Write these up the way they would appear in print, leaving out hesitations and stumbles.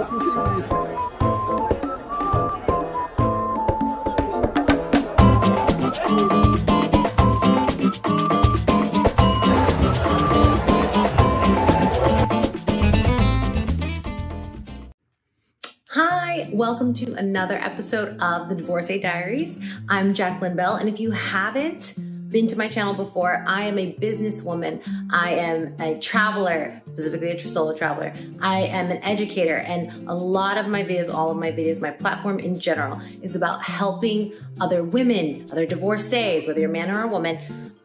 Hi, welcome to another episode of the Divorcee Diaries. I'm Jacqueline Bell, and if you haven't been to my channel before, I am a businesswoman. I am a traveler, specifically a solo traveler. I am an educator, and a lot of my videos, all of my videos, my platform in general is about helping other women, other divorcees, whether you're a man or a woman,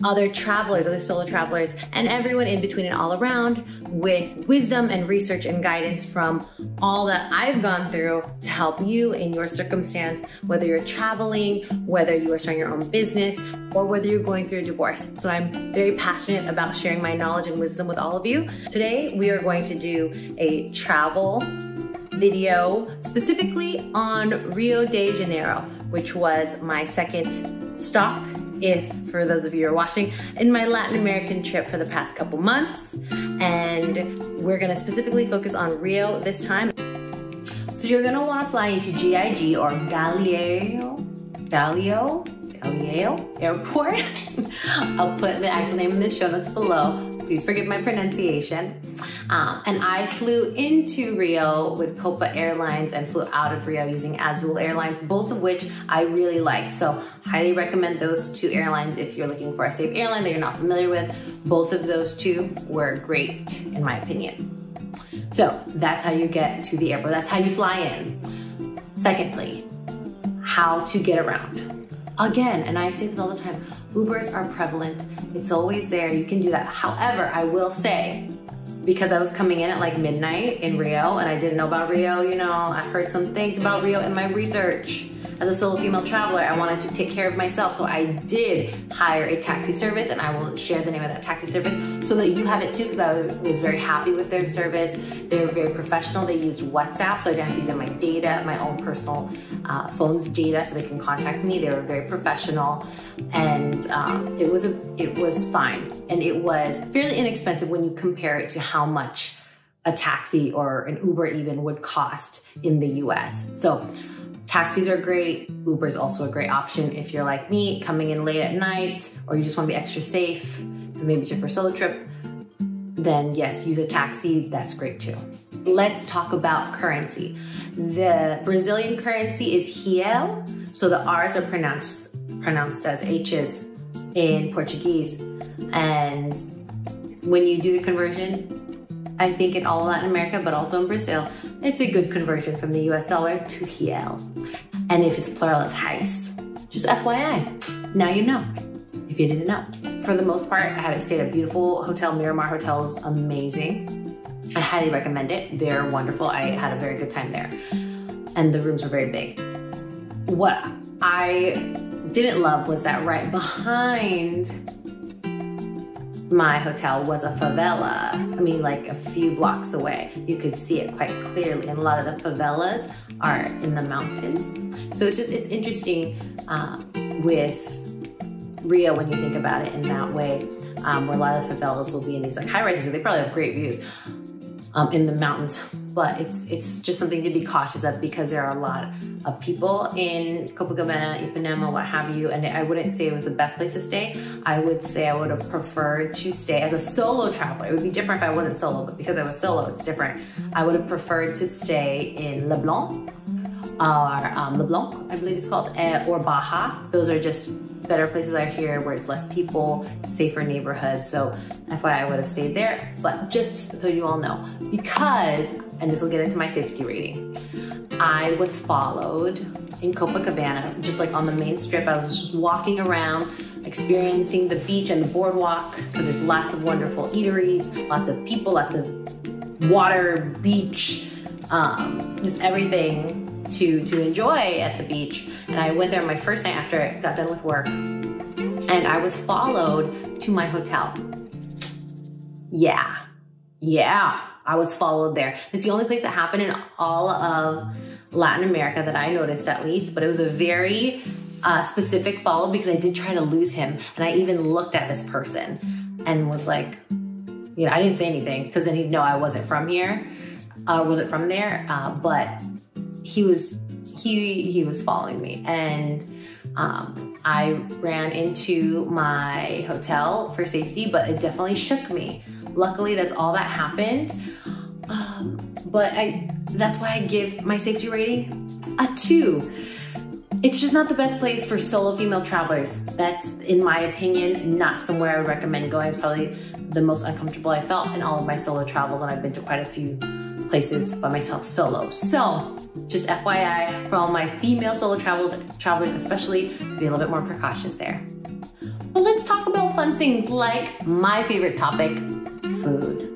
other travelers, other solo travelers, and everyone in between and all around with wisdom and research and guidance from all that I've gone through to help you in your circumstance, whether you're traveling, whether you are starting your own business, or whether you're going through a divorce. So I'm very passionate about sharing my knowledge and wisdom with all of you. Today, we are going to do a travel video specifically on Rio de Janeiro, which was my second stop, if for those of you who are watching, in my Latin American trip for the past couple months. And we're gonna specifically focus on Rio this time. So you're gonna wanna fly into GIG or Galileo Airport. I'll put the actual name in the show notes below. Please forgive my pronunciation. And I flew into Rio with Copa Airlines and flew out of Rio using Azul Airlines, both of which I really liked. So highly recommend those two airlines if you're looking for a safe airline that you're not familiar with. Both of those two were great in my opinion. So that's how you get to the airport. That's how you fly in. Secondly, how to get around. Again, and I say this all the time, Ubers are prevalent. It's always there. You can do that. However, I will say, because I was coming in at like midnight in Rio and I didn't know about Rio, you know, I heard some things about Rio in my research. As a solo female traveler, I wanted to take care of myself, so I did hire a taxi service, and I will share the name of that taxi service so that you have it too, because I was very happy with their service. They were very professional. They used WhatsApp, so I didn't have to use my data, my own personal phone's data, so they can contact me. They were very professional, and it was fine, and it was fairly inexpensive when you compare it to how much a taxi or an Uber even would cost in the US. So taxis are great. Uber's also a great option if you're like me, coming in late at night, or you just want to be extra safe because maybe it's your first solo trip. Then yes, use a taxi. That's great too. Let's talk about currency. The Brazilian currency is real, so the R's are pronounced as H's in Portuguese. And when you do the conversion, I think in all Latin America, but also in Brazil, it's a good conversion from the US dollar to real. And if it's plural, it's reais. Just FYI, now you know, if you didn't know. For the most part, I had stayed at a beautiful hotel. Miramar Hotel was amazing. I highly recommend it. They're wonderful. I had a very good time there. And the rooms were very big. What I didn't love was that right behind my hotel was a favela. I mean, like a few blocks away. You could see it quite clearly, and a lot of the favelas are in the mountains. So it's interesting with Rio when you think about it in that way, where a lot of the favelas will be in these like high rises. They probably have great views in the mountains, but it's just something to be cautious of because there are a lot of people in Copacabana, Ipanema, what have you, and I wouldn't say it was the best place to stay. I would say I would have preferred to stay as a solo traveler. It would be different if I wasn't solo, but because I was solo, it's different. I would have preferred to stay in Leblon, or Leblon, I believe it's called, or Baja. Those are just better places out here where it's less people, safer neighborhoods. So FYI, I would have stayed there, but just so you all know, because, and this will get into my safety rating, I was followed in Copacabana, just like on the main strip. I was just walking around, experiencing the beach and the boardwalk, because there's lots of wonderful eateries, lots of people, lots of water, beach, just everything to enjoy at the beach. And I went there my first night after I got done with work, and I was followed to my hotel. Yeah, I was followed there. It's the only place that happened in all of Latin America that I noticed, at least, but it was a very specific follow because I did try to lose him, and I even looked at this person and was like, you know, I didn't say anything because then he'd know I wasn't from here. was it from there? But he was following me, and I ran into my hotel for safety, but it definitely shook me. Luckily, that's all that happened. But that's why I give my safety rating a 2. It's just not the best place for solo female travelers. That's, in my opinion, not somewhere I would recommend going. It's probably the most uncomfortable I felt in all of my solo travels, and I've been to quite a few places by myself solo. So, just FYI, for all my female solo travelers especially, be a little bit more precautious there. But let's talk about fun things like my favorite topic, food.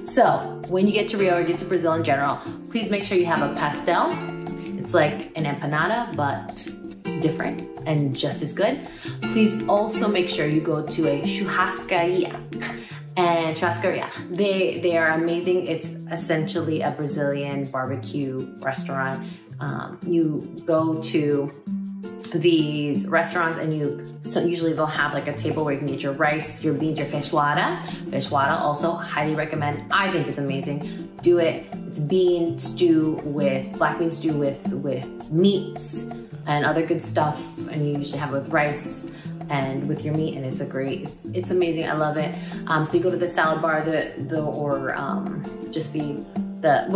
So, when you get to Rio or get to Brazil in general, please make sure you have a pastelle. It's like an empanada, but different and just as good. Please also make sure you go to a churrascaria and Churrascaria. They are amazing. It's essentially a Brazilian barbecue restaurant. You go to these restaurants and usually they'll have like a table where you can get your rice, your beans, your feijoada. Feijoada also highly recommend. I think it's amazing. Do it. It's bean stew with, black bean stew with meats and other good stuff. And you usually have it with rice and with your meat, and it's amazing. I love it. So you go to the salad bar, what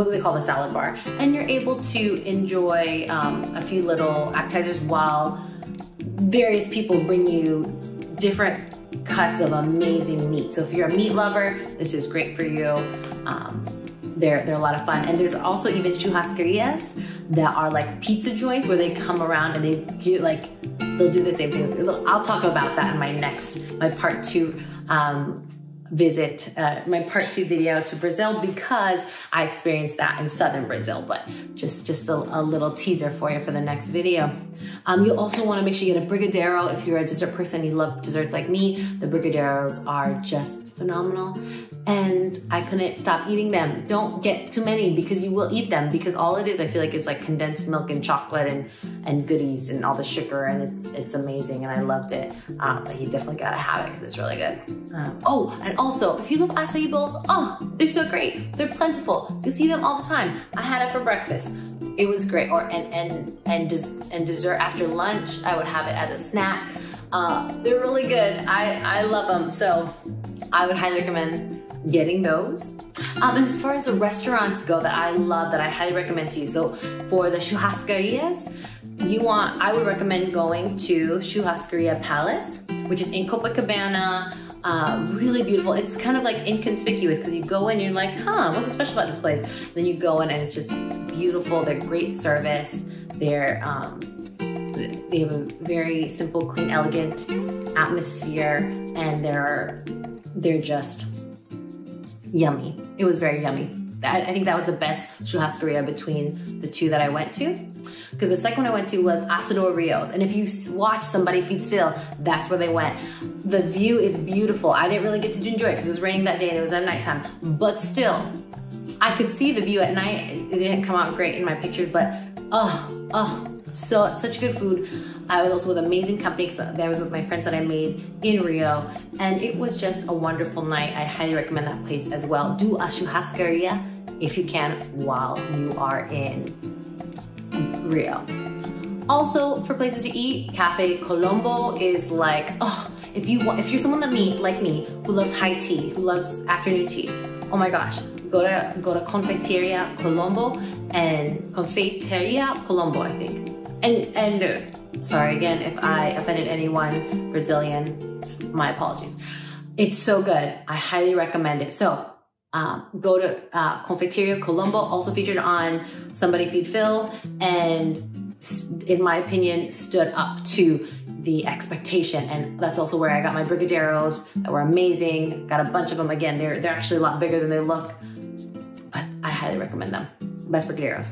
do they call the salad bar? And you're able to enjoy a few little appetizers while various people bring you different cuts of amazing meat. So if you're a meat lover, this is great for you. They're a lot of fun. And there's also even churrascarias that are like pizza joints where they come around and they'll do the same thing. I'll talk about that in my part 2 my part 2 video to Brazil, because I experienced that in southern Brazil, but just a little teaser for you for the next video. You'll also want to make sure you get a brigadeiro. If you're a dessert person, you love desserts like me, the brigadeiros are just phenomenal, and I couldn't stop eating them. Don't get too many because you will eat them, because all it is, I feel like, is like condensed milk and chocolate and goodies and all the sugar, and it's amazing, and I loved it. But you definitely gotta have it because it's really good. Oh, and also, if you love acai bowls, oh, they're so great. They're plentiful. You see them all the time. I had it for breakfast. It was great. And dessert after lunch, I would have it as a snack. They're really good. I love them. So I would highly recommend getting those. And as far as the restaurants go that I love, that I highly recommend to you, so for the Churrascarias, I would recommend going to Churrascaria Palace, which is in Copacabana. Really beautiful. It's kind of like inconspicuous because you go in, you're like, huh, what's so special about this place? Then you go in and it's just beautiful. They're great service. They have a very simple, clean, elegant atmosphere, and they're just yummy. It was very yummy. I think that was the best churrascaria between the 2 that I went to. Because the second one I went to was Asador Rios. And if you watch Somebody Feeds Phil, that's where they went. The view is beautiful. I didn't really get to enjoy it because it was raining that day and it was at nighttime. But still, I could see the view at night. It didn't come out great in my pictures, but so such good food. I was also with amazing company because I was with my friends that I made in Rio, and it was just a wonderful night. I highly recommend that place as well. Do a churrascaria if you can while you are in Rio. Also, for places to eat, Cafe Colombo is like, if you're someone like me who loves high tea, who loves afternoon tea, oh my gosh, go to Confeitaria Colombo and Confeitaria Colombo, I think. And sorry again if I offended anyone Brazilian, my apologies. It's so good. I highly recommend it. So go to Confeitaria Colombo, also featured on Somebody Feed Phil, and in my opinion stood up to the expectation. And that's also where I got my brigadeiros that were amazing. Got a bunch of them. Again, they're actually a lot bigger than they look, but I highly recommend them. Best brigadeiros.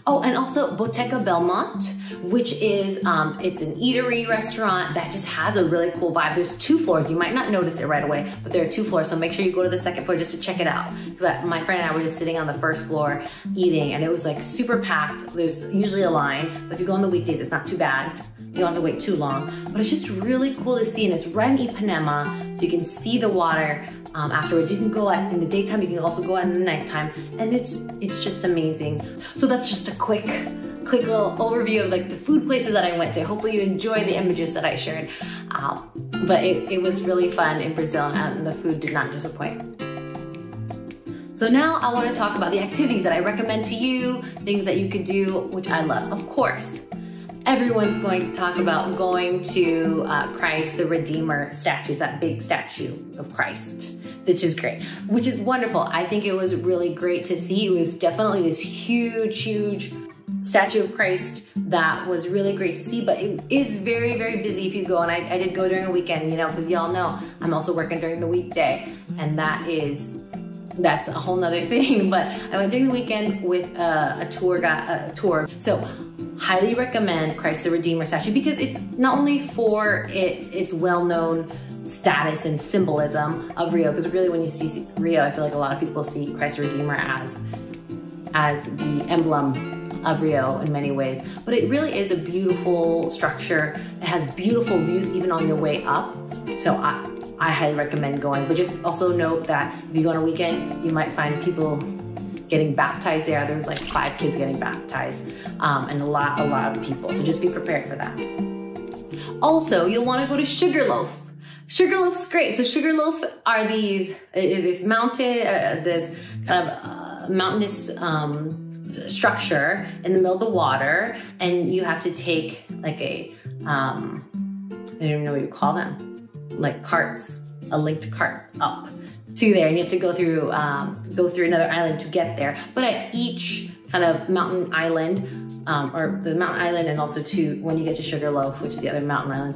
Oh, and also Boteco Belmonte, which is, it's an eatery restaurant that just has a really cool vibe. There's 2 floors. You might not notice it right away, but there are 2 floors. So make sure you go to the second floor just to check it out. Because my friend and I were just sitting on the first floor eating, and it was like super packed. There's usually a line, but if you go on the weekdays, it's not too bad. You don't have to wait too long, but it's just really cool to see, and it's right in Ipanema, so you can see the water afterwards. You can go out in the daytime, you can also go out in the nighttime, and it's just amazing. So that's just a quick little overview of like the food places that I went to. Hopefully you enjoy the images that I shared, but it was really fun in Brazil, and the food did not disappoint. So now I want to talk about the activities that I recommend to you, things that you could do, which I love. Of course, everyone's going to talk about going to Christ the Redeemer statue, that big statue of Christ, which is great, which is wonderful. I think it was really great to see. It was definitely this huge statue of Christ that was really great to see, but it is very busy if you go, and I did go during a weekend, you know, because y'all know I'm also working during the weekday, and that's a whole nother thing. But I went during the weekend with a tour. So highly recommend Christ the Redeemer statue, because it's not only for its well-known status and symbolism of Rio, because really when you see Rio, I feel like a lot of people see Christ the Redeemer as the emblem of Rio in many ways, but it really is a beautiful structure. It has beautiful views even on your way up. So I highly recommend going, but just also note that if you go on a weekend, you might find people getting baptized there. There was like 5 kids getting baptized, and a lot of people. So just be prepared for that. Also, you'll want to go to Sugarloaf. Sugarloaf's great. So Sugarloaf are this mountain, this kind of mountainous structure in the middle of the water, and you have to take like I don't even know what you call them, like carts, a linked cart up to there, and you have to go through another island to get there. But at each kind of mountain island, or the mountain island, and also when you get to Sugarloaf, which is the other mountain island,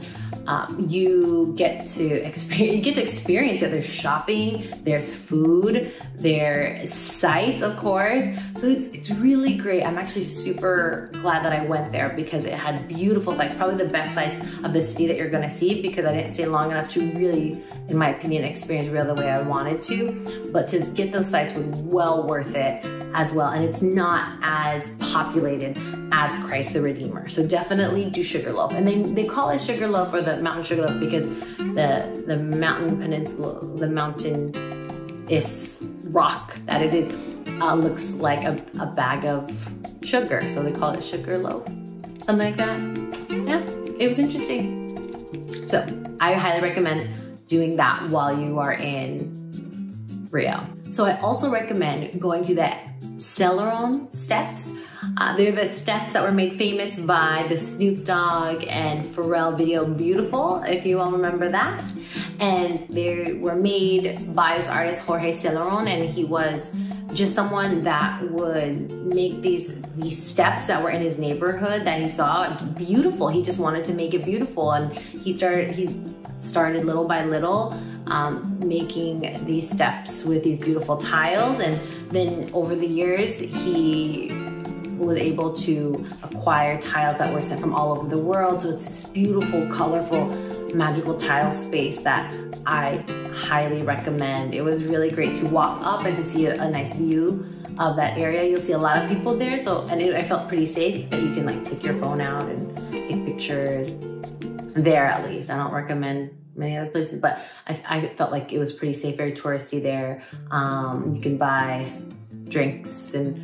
you get to experience it. There's shopping, there's food, there's sights, of course. So it's really great. I'm actually super glad that I went there, because it had beautiful sights, probably the best sights of the city that you're gonna see, because I didn't stay long enough to really, in my opinion, experience Rio the way I wanted to. But to get those sights was well worth it as well, and it's not as populated as Christ the Redeemer. So definitely do Sugarloaf. And they call it Sugarloaf, or the mountain Sugarloaf, because the mountain peninsula, the mountainous rock that it is, looks like a bag of sugar. So they call it Sugarloaf, something like that. Yeah, it was interesting. So I highly recommend doing that while you are in Rio. So I also recommend going to the Celeron steps. They're the steps that were made famous by the Snoop Dogg and Pharrell video Beautiful, if you all remember that. And they were made by this artist Jorge Celeron, and he was just someone that would make these steps that were in his neighborhood that he saw beautiful. He just wanted to make it beautiful, and he started little by little making these steps with these beautiful tiles, and then over the years he was able to acquire tiles that were sent from all over the world. So it's this beautiful, colorful, magical tile space that I highly recommend. It was really great to walk up and to see a nice view of that area. You'll see a lot of people there, I felt pretty safe that you can like take your phone out and take pictures there, at least. I don't recommend many other places, but I felt like it was pretty safe, very touristy there. You can buy drinks and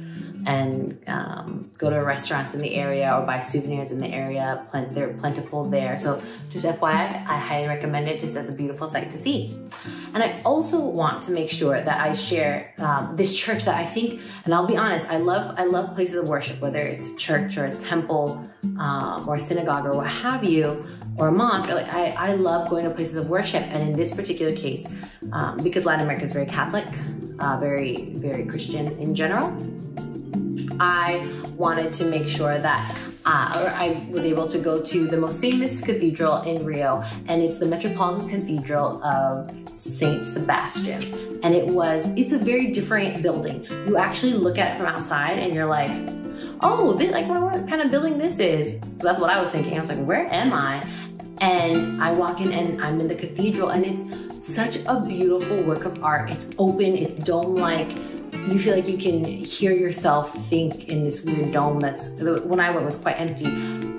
go to restaurants in the area, or buy souvenirs in the area. They're plentiful there. So just FYI, I highly recommend it, just as a beautiful sight to see. And I also want to make sure that I share this church that I think, and I'll be honest, I love places of worship, whether it's a church or a temple or a synagogue or what have you, or a mosque. I love going to places of worship. And in this particular case, because Latin America is very Catholic, very, very Christian in general, I wanted to make sure that I was able to go to the most famous cathedral in Rio, and it's the Metropolitan Cathedral of Saint Sebastian. And it's a very different building. You actually look at it from outside and you're like, oh, what kind of building this is? That's what I was thinking. I was like, where am I? And I walk in and I'm in the cathedral, and it's such a beautiful work of art. It's open, it's dome-like. You feel like you can hear yourself think in this weird dome when I went, was quite empty.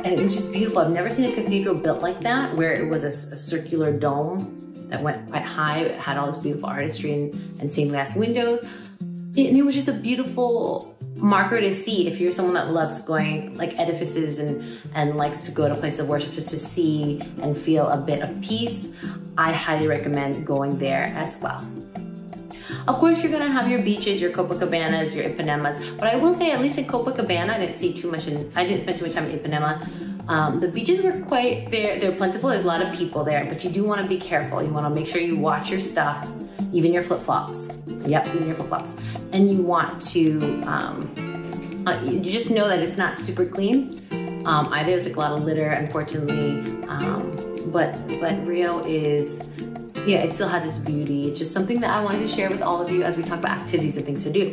And it was just beautiful. I've never seen a cathedral built like that, where it was a circular dome that went quite high. It had all this beautiful artistry and stained glass windows. And it was just a beautiful marker to see if you're someone that loves going like edifices and likes to go to places of worship just to see and feel a bit of peace. I highly recommend going there as well. Of course, you're gonna have your beaches, your Copacabanas, your Ipanemas, but I will say at least in Copacabana, I didn't spend too much time in Ipanema. The beaches were quite, they're plentiful, there's a lot of people there, but you do wanna be careful. You wanna make sure you watch your stuff, even your flip-flops. Yep, even your flip-flops. And you want to, you just know that it's not super clean. Either there's like a lot of litter, unfortunately, but Rio is, yeah, it still has its beauty. It's just something that I wanted to share with all of you as we talk about activities and things to do.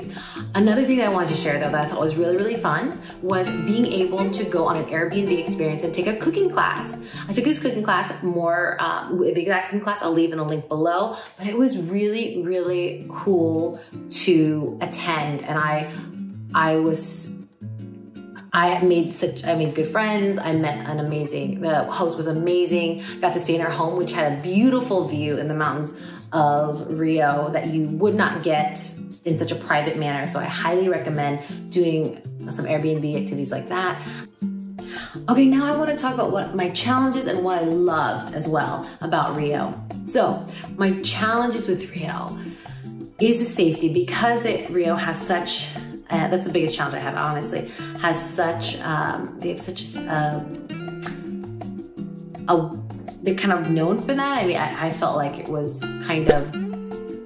Another thing that I wanted to share though that I thought was really, really fun was being able to go on an Airbnb experience and take a cooking class. I took this cooking class the exact cooking class I'll leave in the link below, but it was really, really cool to attend. And I made good friends. I met the host was amazing. Got to stay in her home, which had a beautiful view in the mountains of Rio that you would not get in such a private manner. So I highly recommend doing some Airbnb activities like that. Okay, now I want to talk about what my challenges and what I loved as well about Rio. So my challenges with Rio is the safety, because Rio has such, that's the biggest challenge I have, honestly, has such, they have such they're kind of known for that. I mean, I felt like it was kind of,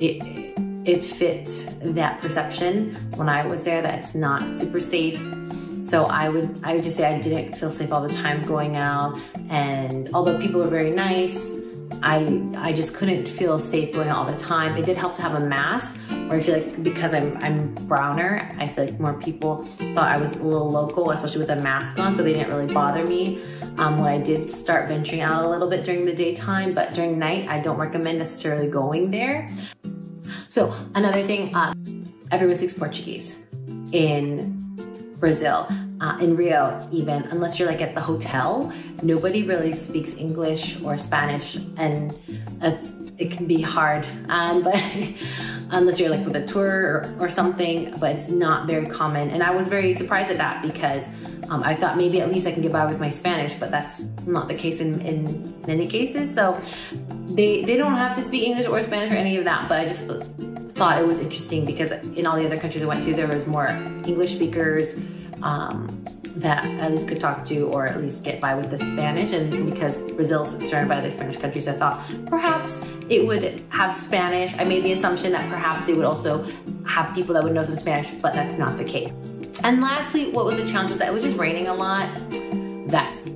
it fit that perception when I was there that it's not super safe. So I would just say I didn't feel safe all the time going out, and although people were very nice, I just couldn't feel safe going out all the time. It did help to have a mask, or I feel like because I'm browner, I feel like more people thought I was a little local, especially with a mask on, so they didn't really bother me. When I did start venturing out a little bit during the daytime, but during night, I don't recommend necessarily going there. So another thing, everyone speaks Portuguese in Brazil. In Rio even, unless you're like at the hotel, nobody really speaks English or Spanish, and it can be hard, but unless you're like with a tour or something, but it's not very common. And I was very surprised at that, because I thought maybe at least I can get by with my Spanish, but that's not the case in many cases. So they don't have to speak English or Spanish or any of that, but I just thought it was interesting because in all the other countries I went to, there was more English speakers that at least could talk to or at least get by with the Spanish. And because Brazil's surrounded by other Spanish countries, I thought perhaps it would have Spanish. I made the assumption that perhaps it would also have people that would know some Spanish, but that's not the case. And lastly, what was the challenge was that it was just raining a lot. That's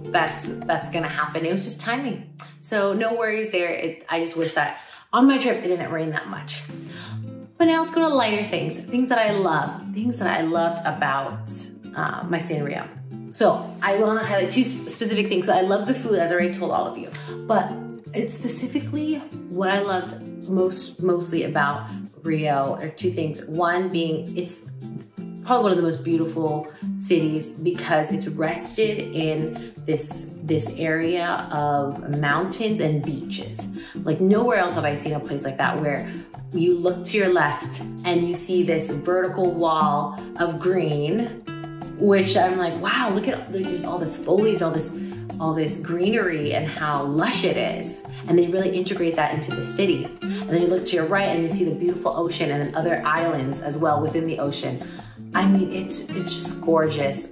gonna happen. It was just timing. So no worries there. I just wish that on my trip it didn't rain that much. But now let's go to lighter things that I loved about my stay in Rio. So I want to highlight two specific things. I love the food, as I already told all of you, but it's specifically what I loved mostly about Rio are two things. One being it's probably one of the most beautiful cities because it's rested in this area of mountains and beaches. Like nowhere else have I seen a place like that where you look to your left and you see this vertical wall of green, which I'm like, wow, look at just all this foliage, all this greenery and how lush it is. And they really integrate that into the city. And then you look to your right and you see the beautiful ocean and then other islands as well within the ocean. I mean, it's just gorgeous.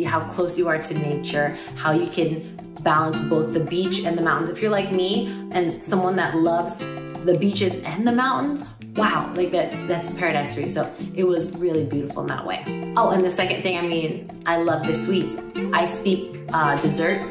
How close you are to nature, how you can balance both the beach and the mountains. If you're like me and someone that loves the beaches and the mountains, wow, like that's paradise for you. So it was really beautiful in that way. Oh, and the second thing, I mean, I love their sweets. I speak dessert,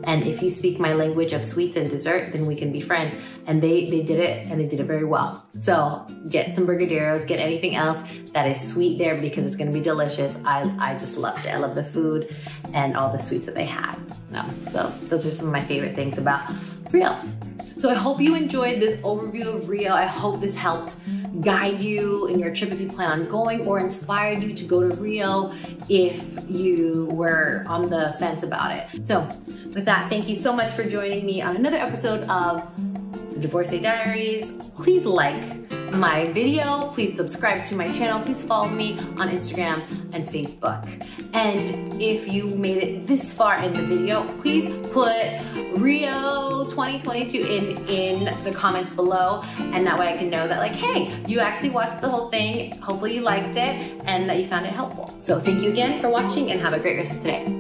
and if you speak my language of sweets and dessert, then we can be friends. And they did it, and they did it very well. So get some brigadeiros, get anything else that is sweet there because it's gonna be delicious. I just loved it. I love the food and all the sweets that they had. So those are some of my favorite things about Rio. So I hope you enjoyed this overview of Rio. I hope this helped guide you in your trip if you plan on going, or inspired you to go to Rio if you were on the fence about it. So with that, thank you so much for joining me on another episode of Divorcee Diaries. Please like my video, please subscribe to my channel, please follow me on Instagram and Facebook. And if you made it this far in the video, please put Rio 2022 in the comments below, and that way I can know that, like, hey, you actually watched the whole thing, hopefully you liked it and that you found it helpful. So thank you again for watching and have a great rest of today.